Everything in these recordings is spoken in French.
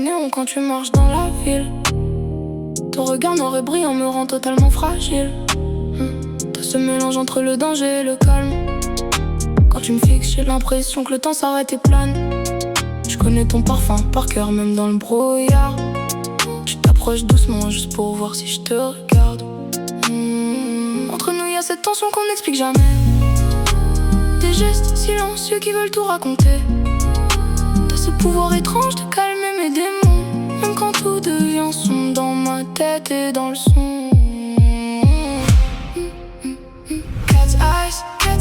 néons quand tu marches dans la ville. Ton regard noir et brillant me rend totalement fragile. T'as ce mélange entre le danger et le calme. Quand tu me fixes, j'ai l'impression que le temps s'arrête et plane. Je connais ton parfum par cœur, même dans le brouillard. Tu t'approches doucement juste pour voir si je te regarde. Entre nous y'a cette tension qu'on n'explique jamais. Des gestes silencieux qui veulent tout raconter. T'as ce pouvoir étrange de calmer mes démons, même quand tout devient sombre dans ma tête et dans le son. Cat's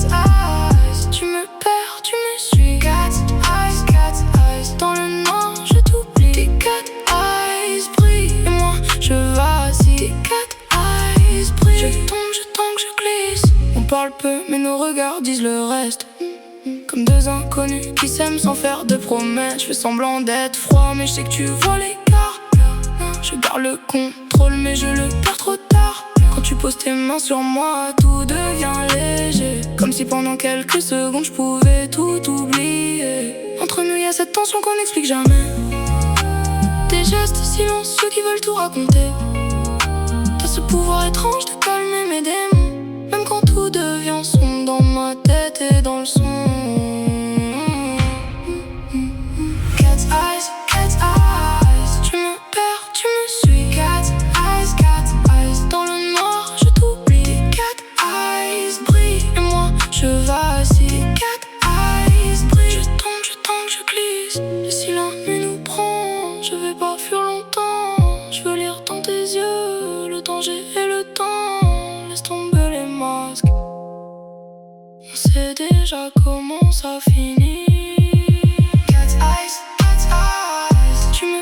eyes, tu me perds, tu me suis. Cat's eyes, dans le noir je t'oublie. Tes cat's eyes brillent et moi je vacille. Tes cat's eyes brillent, je tombe, je tangue, je glisse. On parle peu mais nos regards disent le reste. Comme deux inconnus qui s'aiment sans faire de promesses. Je fais semblant d'être froid mais je sais que tu vois l'écart. Je garde le contrôle mais je le perds trop tard. Quand tu poses tes mains sur moi, tout devient léger. Comme si pendant quelques secondes je pouvais tout oublier. Entre nous y'a cette tension qu'on n'explique jamais. Des gestes silencieux qui veulent tout raconter. T'as ce pouvoir étrange de calmer mes démons, même quand tout devient sombre dans ma tête et dans le son. Cat's eyes, tu me perds, tu me suis. Cat's eyes, dans le noir je t'oublie. Tes cat's eyes brillent et moi je vacille. Cat's eyes brillent, je tombe, je tangue, je glisse. Et si la nuit nous prend, je vais pas fuir longtemps. Je veux lire dans tes yeux le danger et le temps. Laisse tomber les masques, on sait déjà comment ça finit. Cat's eyes, tu me